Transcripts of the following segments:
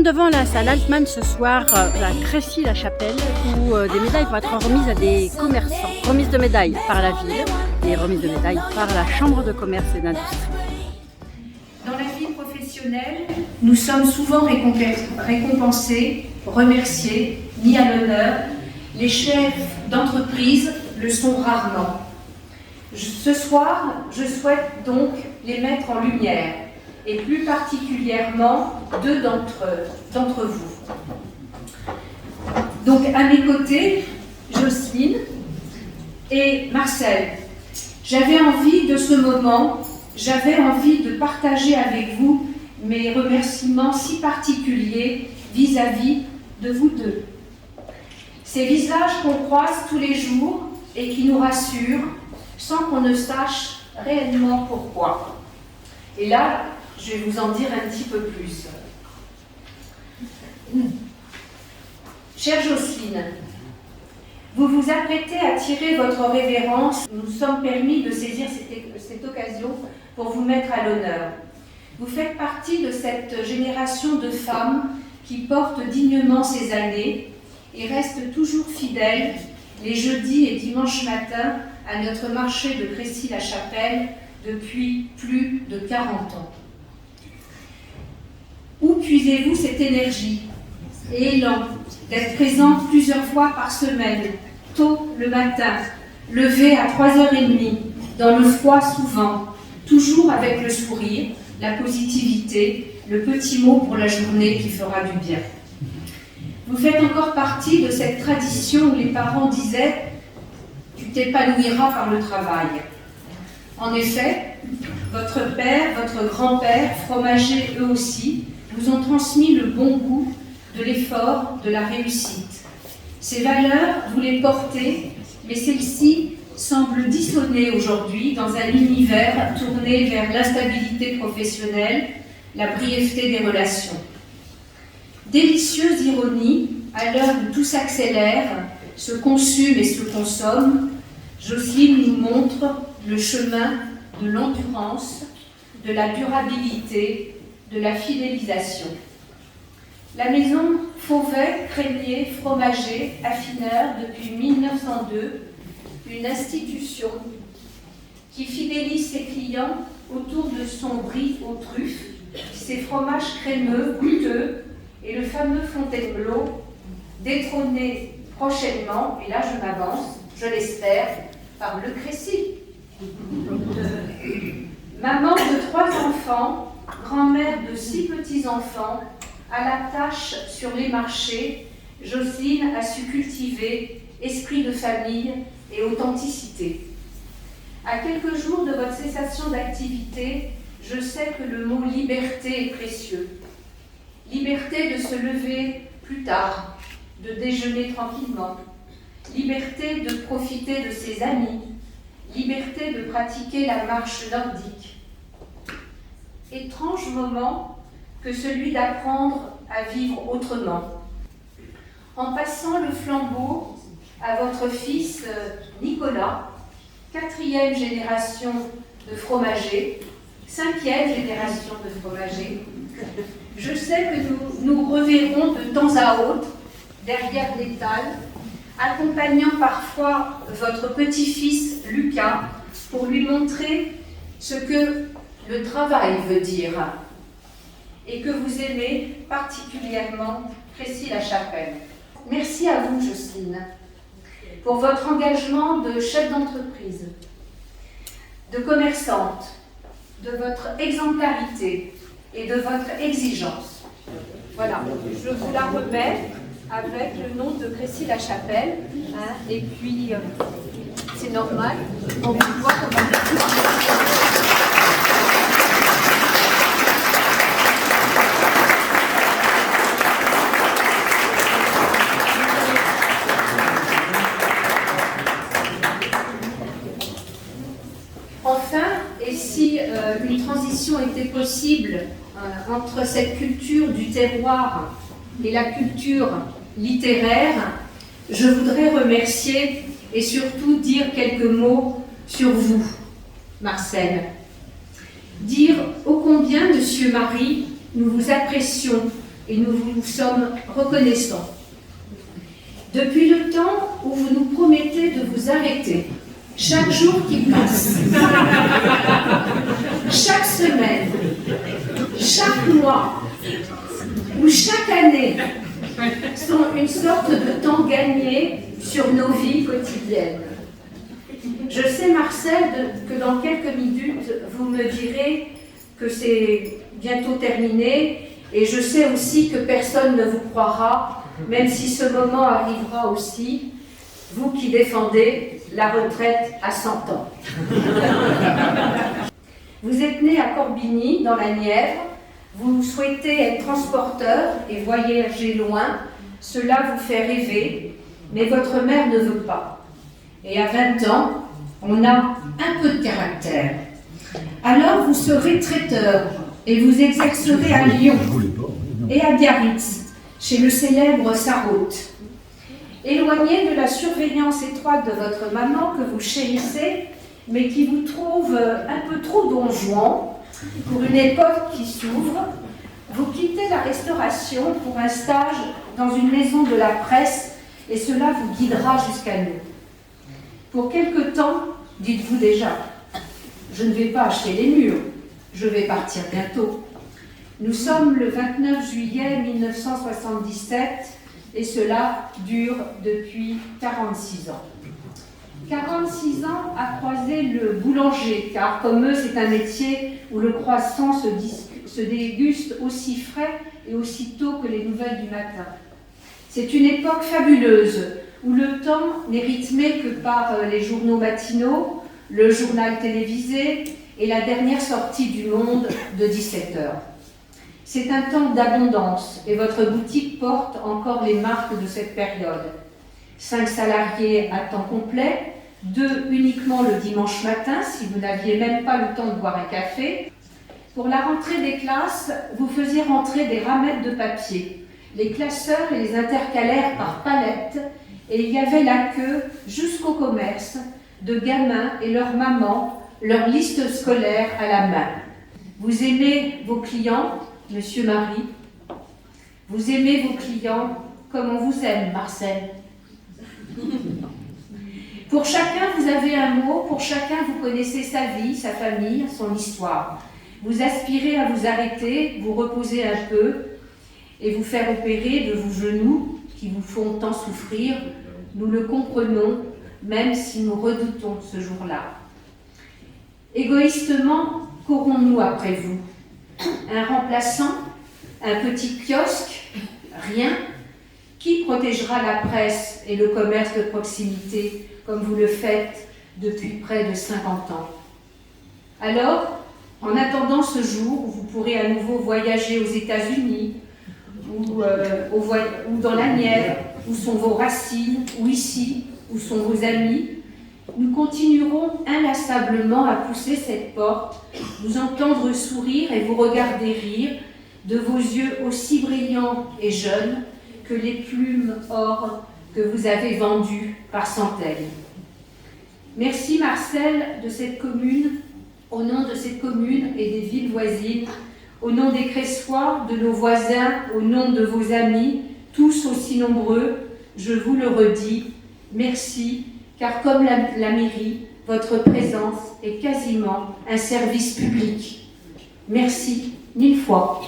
sommes devant la salle Altman ce soir à Crécy-la-Chapelle où des médailles vont être remises à des commerçants. Remise de médailles par la ville et remise de médailles par la Chambre de commerce et d'industrie. Dans la vie professionnelle, nous sommes souvent récompensés, remerciés, mis à l'honneur. Les chefs d'entreprise le sont rarement. Ce soir, je souhaite donc les mettre en lumière, et plus particulièrement deux d'entre vous. Donc à mes côtés, Jocelyne et Marcel. J'avais envie de ce moment, j'avais envie de partager avec vous mes remerciements si particuliers vis-à-vis de vous deux. Ces visages qu'on croise tous les jours et qui nous rassurent sans qu'on ne sache réellement pourquoi. Et là, je vais vous en dire un petit peu plus. Chère Jocelyne, vous vous apprêtez à tirer votre révérence. Nous sommes permis de saisir cette occasion pour vous mettre à l'honneur. Vous faites partie de cette génération de femmes qui portent dignement ces années et restent toujours fidèles les jeudis et dimanches matins à notre marché de Crécy-la-Chapelle depuis plus de 40 ans. Où puisez-vous cette énergie et élan d'être présente plusieurs fois par semaine, tôt le matin, levé à 3h30, dans le froid souvent, toujours avec le sourire, la positivité, le petit mot pour la journée qui fera du bien. Vous faites encore partie de cette tradition où les parents disaient « tu t'épanouiras par le travail ». En effet, votre père, votre grand-père, fromagers eux aussi, vous ont transmis le bon goût de l'effort, de la réussite. Ces valeurs, vous les portez, mais celles-ci semblent dissonner aujourd'hui dans un univers tourné vers l'instabilité professionnelle, la brièveté des relations. Délicieuse ironie, à l'heure où tout s'accélère, se consume et se consomme, Jocelyne nous montre le chemin de l'endurance, de la durabilité, de la fidélisation. La maison Fauvet, Crémier, Fromager, affineur depuis 1902, une institution qui fidélise ses clients autour de son brie aux truffes, ses fromages crémeux, goûteux et le fameux Fontainebleau, détrôné prochainement, et là je m'avance, je l'espère, par le Crécy. Maman de 3 enfants, grand-mère de 6 petits-enfants, à la tâche sur les marchés, Jocelyne a su cultiver esprit de famille et authenticité. À quelques jours de votre cessation d'activité, je sais que le mot liberté est précieux. Liberté de se lever plus tard, de déjeuner tranquillement, liberté de profiter de ses amis, liberté de pratiquer la marche nordique. Étrange moment que celui d'apprendre à vivre autrement. En passant le flambeau à votre fils Nicolas, 4e génération de fromager, 5e génération de fromager, je sais que nous nous reverrons de temps à autre derrière l'étal, accompagnant parfois votre petit-fils Lucas pour lui montrer ce que le travail veut dire et que vous aimez particulièrement Crécy-la-Chapelle. Merci à vous, Jocelyne, pour votre engagement de chef d'entreprise, de commerçante, de votre exemplarité et de votre exigence. Voilà, je vous la remets avec le nom de Crécy-la-Chapelle, hein, et puis c'est normal, on vous voit comme Enfin, et si une transition était possible entre cette culture du terroir et la culture littéraire, je voudrais remercier et surtout dire quelques mots sur vous, Marcel. Dire ô combien, Monsieur Marie, nous vous apprécions et nous vous sommes reconnaissants. Depuis le temps où vous nous promettez de vous arrêter, chaque jour qui passe, chaque semaine, chaque mois ou chaque année sont une sorte de temps gagné sur nos vies quotidiennes. Je sais, Marcel, que dans quelques minutes, vous me direz que c'est bientôt terminé, et je sais aussi que personne ne vous croira, même si ce moment arrivera aussi, vous qui défendez la retraite à 100 ans. Vous êtes né à Corbigny, dans la Nièvre, vous souhaitez être transporteur et voyager loin, cela vous fait rêver, mais votre mère ne veut pas. Et à 20 ans, on a un peu de caractère. Alors vous serez traiteur et vous exercerez à Lyon et à Biarritz, chez le célèbre Sarraute. Éloigné de la surveillance étroite de votre maman que vous chérissez, mais qui vous trouve un peu trop donjon pour une époque qui s'ouvre, vous quittez la restauration pour un stage dans une maison de la presse et cela vous guidera jusqu'à nous. Pour quelque temps, dites-vous déjà, je ne vais pas acheter les murs, je vais partir bientôt. Nous sommes le 29 juillet 1977 et cela dure depuis 46 ans. 46 ans à croiser le boulanger, car comme eux, c'est un métier où le croissant se déguste aussi frais et aussi tôt que les nouvelles du matin. C'est une époque fabuleuse, où le temps n'est rythmé que par les journaux matinaux, le journal télévisé et la dernière sortie du Monde de 17h. C'est un temps d'abondance et votre boutique porte encore les marques de cette période. 5 salariés à temps complet, 2 uniquement le dimanche matin si vous n'aviez même pas le temps de boire un café. Pour la rentrée des classes, vous faisiez rentrer des ramettes de papier. Les classeurs et les intercalaires par palettes, et il y avait la queue jusqu'au commerce de gamins et leurs mamans, leur liste scolaire à la main. Vous aimez vos clients, Monsieur Marie. Vous aimez vos clients comme on vous aime, Marcel. Pour chacun, vous avez un mot, pour chacun, vous connaissez sa vie, sa famille, son histoire. Vous aspirez à vous arrêter, vous reposer un peu et vous faire opérer de vos genoux qui vous font tant souffrir. Nous le comprenons, même si nous redoutons ce jour-là. Égoïstement, qu'aurons-nous après vous? Un remplaçant? Un petit kiosque? Rien? Qui protégera la presse et le commerce de proximité comme vous le faites depuis près de 50 ans? Alors, en attendant ce jour où vous pourrez à nouveau voyager aux États-Unis, ou dans la Nièvre, où sont vos racines, ou ici, où sont vos amis, nous continuerons inlassablement à pousser cette porte, vous entendre sourire et vous regarder rire, de vos yeux aussi brillants et jeunes que les plumes or que vous avez vendues par centaines. Merci Marcel de cette commune, au nom de cette commune et des villes voisines, au nom des Cressois, de nos voisins, au nom de vos amis, tous aussi nombreux, je vous le redis, merci, car comme la mairie, votre présence est quasiment un service public. Merci 1000 fois.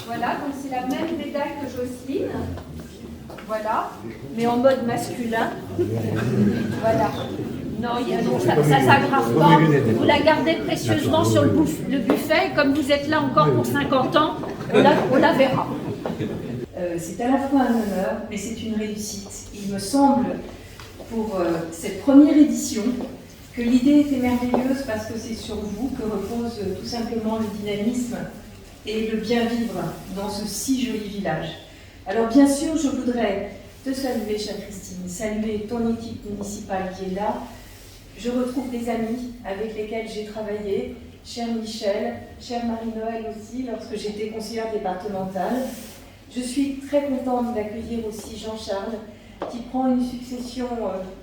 Voilà, donc c'est la même médaille que Jocelyne. Voilà, mais en mode masculin. Voilà. Non, ça s'aggrave pas. Vous la gardez précieusement sur le buffet. Et comme vous êtes là encore pour 50 ans, on la verra. C'est à la fois un honneur, mais c'est une réussite. Il me semble, pour cette première édition, que l'idée était merveilleuse parce que c'est sur vous que repose tout simplement le dynamisme et le bien vivre dans ce si joli village. Alors bien sûr, je voudrais te saluer, chère Christine, saluer ton équipe municipale qui est là. Je retrouve des amis avec lesquels j'ai travaillé, cher Michel, chère Marie-Noël aussi, lorsque j'étais conseillère départementale. Je suis très contente d'accueillir aussi Jean-Charles, qui prend une succession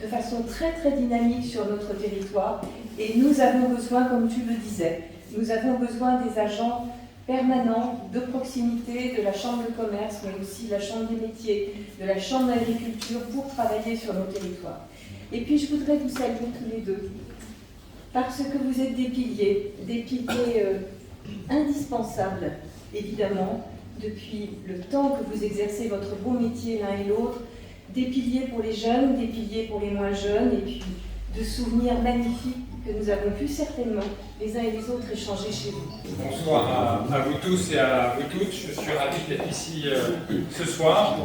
de façon très très dynamique sur notre territoire. Et nous avons besoin, comme tu le disais, nous avons besoin des agents permanents de proximité de la Chambre de commerce, mais aussi de la Chambre des métiers, de la Chambre d'agriculture pour travailler sur nos territoires. Et puis je voudrais vous saluer tous les deux, parce que vous êtes des piliers indispensables, évidemment, depuis le temps que vous exercez votre beau métier l'un et l'autre, des piliers pour les jeunes, des piliers pour les moins jeunes, et puis de souvenirs magnifiques que nous avons pu certainement, les uns et les autres, échanger chez vous. Bonsoir à vous tous et à vous toutes. Je suis ravi d'être ici ce soir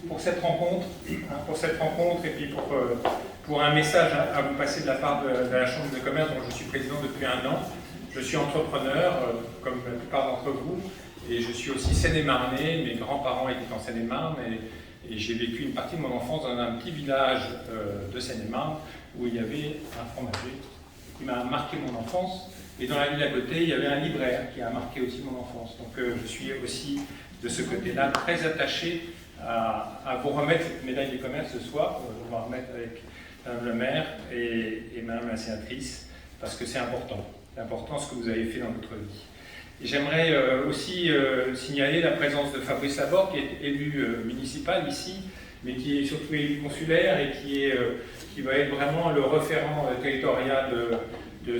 pour cette rencontre, et puis pour un message à vous passer de la part de la Chambre de commerce dont je suis président depuis 1 an. Je suis entrepreneur, comme la plupart d'entre vous, et je suis aussi Seine-et-Marnais. Mes grands-parents étaient en Seine-et-Marne, et j'ai vécu une partie de mon enfance dans un petit village de Seine-et-Marne où il y avait un fromager qui m'a marqué mon enfance. Et dans la ville à côté, il y avait un libraire qui a marqué aussi mon enfance. Donc je suis aussi de ce côté-là très attaché à vous remettre cette médaille du commerce ce soir. On va remettre avec Madame le maire et Madame la sénatrice, parce que c'est important. C'est important ce que vous avez fait dans votre vie. Et j'aimerais aussi signaler la présence de Fabrice Laborde, qui est élu municipal ici, mais qui est surtout élu consulaire et qui va être vraiment le référent territorial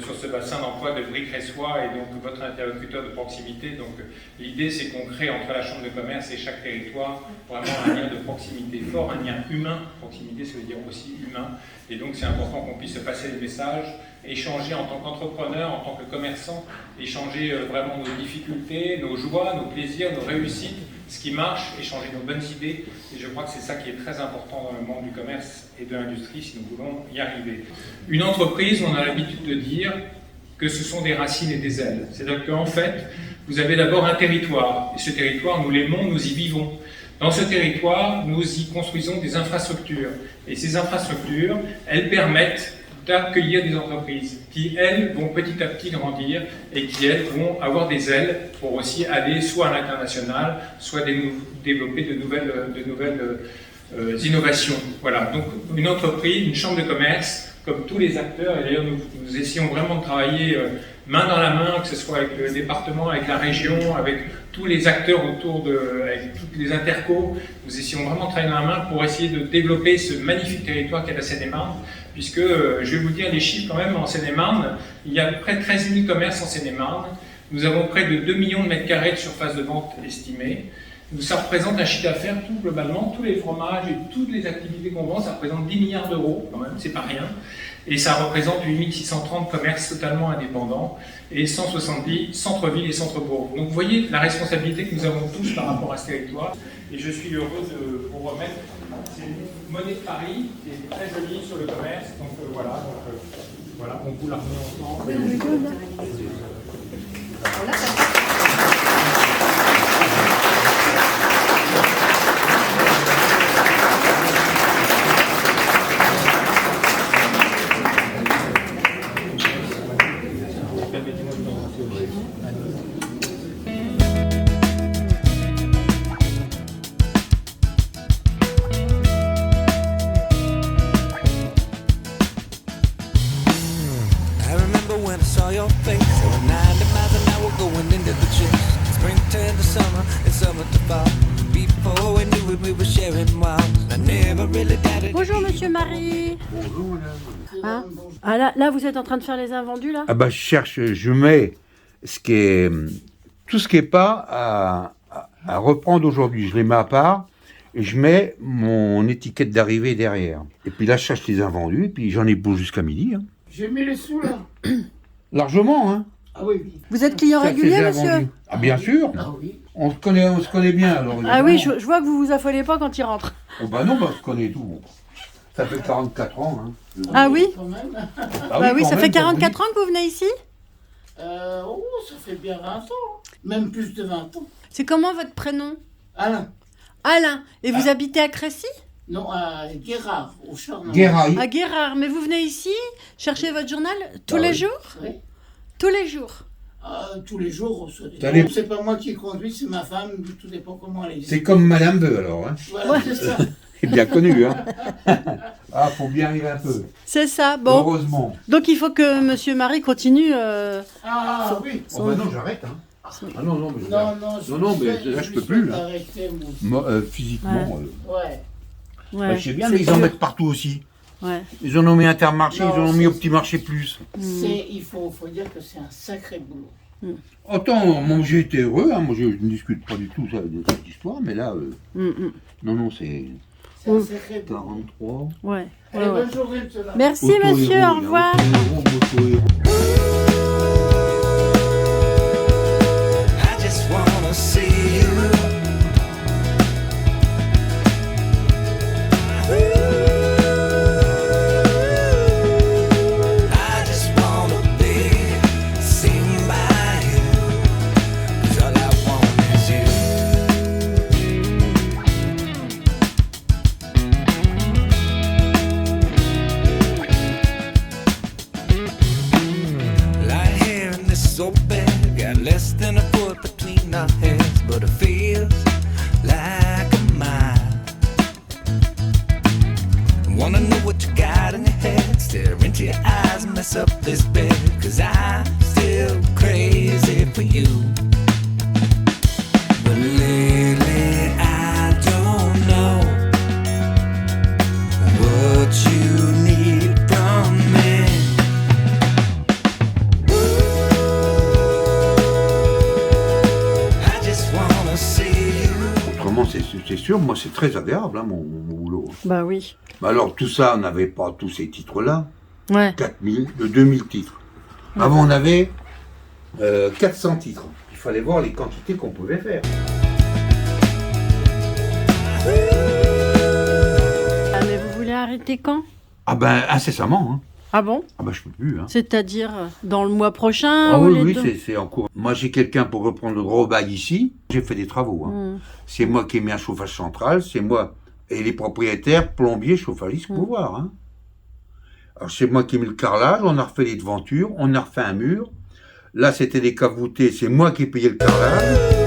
sur ce bassin d'emploi de Brie-Cressois, et donc votre interlocuteur de proximité. Donc l'idée, c'est qu'on crée entre la Chambre de commerce et chaque territoire vraiment un lien de proximité fort, un lien humain. Proximité, ça veut dire aussi humain. Et donc c'est important qu'on puisse se passer les messages, échanger en tant qu'entrepreneur, en tant que commerçant, échanger vraiment nos difficultés, nos joies, nos plaisirs, nos réussites, ce qui marche, échanger nos bonnes idées. Et je crois que c'est ça qui est très important dans le monde du commerce et de l'industrie si nous voulons y arriver. Une entreprise, on a l'habitude de dire que ce sont des racines et des ailes. C'est-à-dire qu'en fait, vous avez d'abord un territoire. Et ce territoire, nous l'aimons, nous y vivons. Dans ce territoire, nous y construisons des infrastructures. Et ces infrastructures, elles permettent d'accueillir des entreprises qui, elles, vont petit à petit grandir et qui, elles, vont avoir des ailes pour aussi aller soit à l'international, soit développer de nouvelles innovations. Voilà, donc une entreprise, une chambre de commerce, comme tous les acteurs, et d'ailleurs nous essayons vraiment de travailler main dans la main, que ce soit avec le département, avec la région, avec tous les acteurs avec toutes les intercos. Nous essayons vraiment de travailler dans la main pour essayer de développer ce magnifique territoire qu'est la Seine-et-Marne, puisque, je vais vous dire les chiffres quand même, en Seine-et-Marne, il y a près de 13 000 commerces en Seine-et-Marne, nous avons près de 2 millions de mètres carrés de surface de vente estimée. Ça représente un chiffre d'affaires, tout globalement, tous les fromages et toutes les activités qu'on vend, ça représente 10 milliards d'euros, quand même, c'est pas rien. Et ça représente 8630 commerces totalement indépendants et 170 centres-villes et centres-bourgs. Donc vous voyez la responsabilité que nous avons tous par rapport à ce territoire. Et je suis heureux de vous remettre cette monnaie de Paris, qui est très jolie sur le commerce. Donc voilà, on vous la remet ensemble. Bonjour Monsieur Marie. Bonjour madame. Ah là, vous êtes en train de faire les invendus là? Ah bah je mets tout ce qui est pas à reprendre aujourd'hui, je les mets à part et je mets mon étiquette d'arrivée derrière. Et puis là je cherche les invendus et puis j'en ai pour jusqu'à midi. Hein. J'ai mis les sous là. Largement, hein. Ah oui, oui. Vous êtes client régulier, monsieur? Ah bien sûr. Ah oui. On se connaît bien alors. Ah oui, je vois que vous vous affolez pas quand il rentre. Oh bah non, on se connaît tout. Ça fait 44 ans. Hein. Ah oui? Quand même. Bah oui, ça fait 44 ans que vous venez ici? Oh, ça fait bien 20 ans. Même plus de 20 ans. C'est comment votre prénom? Alain. Alain. Et vous habitez à Crécy? Non, à Guérard, au Charmant. Guérail. À Guérard. Mais vous venez ici chercher votre journal tous Ah les oui. jours? Oui. Tous les jours. Tous les jours, Ça dépend. c'est pas moi qui conduis, c'est ma femme, tout dépend comment elle est. C'est comme Madame veut alors. Hein. Voilà, c'est ça. C'est bien connu. Hein. Ah, faut bien rire un peu. C'est ça, bon. Heureusement. Donc il faut que Monsieur Marie continue. Ah oui. Oh, bah non, j'arrête. Hein. Ah non, non, mais, Non, mais là, je peux plus. Là. Arrêter, Physiquement. ouais. Ouais, je sais bien, c'est mais ils en dur. mettent partout aussi. Ouais. Ils en ont mis Intermarché, Non, ils en ont mis au c'est- Petit Marché Plus. Il faut dire que c'est un sacré boulot. Attends, moi j'ai été heureux, hein. Moi je ne discute pas du tout ça, de cette histoire, mais là, non, c'est C'est un sacré boulot. 43. Ouais. Allez, Ouais, ouais. bonne journée, monsieur. Merci Auto-héros, monsieur, il y a au revoir. auto-héros, auto-héros. I just wanna see you. I just wanna be seen by you. 'Cause all I want is you. Lying here in this old bed, got less than a foot between our heads, but it feels like a mile. Wanna know what you got in your head, stare into your eyes and mess up this bed, 'cause I'm still crazy for you. But lately I don't know what you need from me. I just wanna see you. Autrement, c'est sûr, moi c'est très agréable, hein, mon boulot. Bah oui. Mais alors, tout ça, on n'avait pas tous ces titres-là. Ouais. 2000 titres. Avant, on avait 400 titres. Il fallait voir les quantités qu'on pouvait faire. Ah, mais vous voulez arrêter quand? Ah ben, incessamment. Hein. Ah bon? Ah ben, je peux plus. Hein. C'est-à-dire dans le mois prochain Ah ou oui, les oui, deux? c'est en cours. Moi, j'ai quelqu'un pour reprendre le gros bail ici. J'ai fait des travaux. Hein. C'est moi qui ai mis un chauffage central. C'est moi et les propriétaires, plombiers, chauffagistes, pour voir. Hein. Alors, c'est moi qui ai mis le carrelage. On a refait les devantures. On a refait un mur. Là, c'était des caves voûtées. C'est moi qui ai payé le carrelage.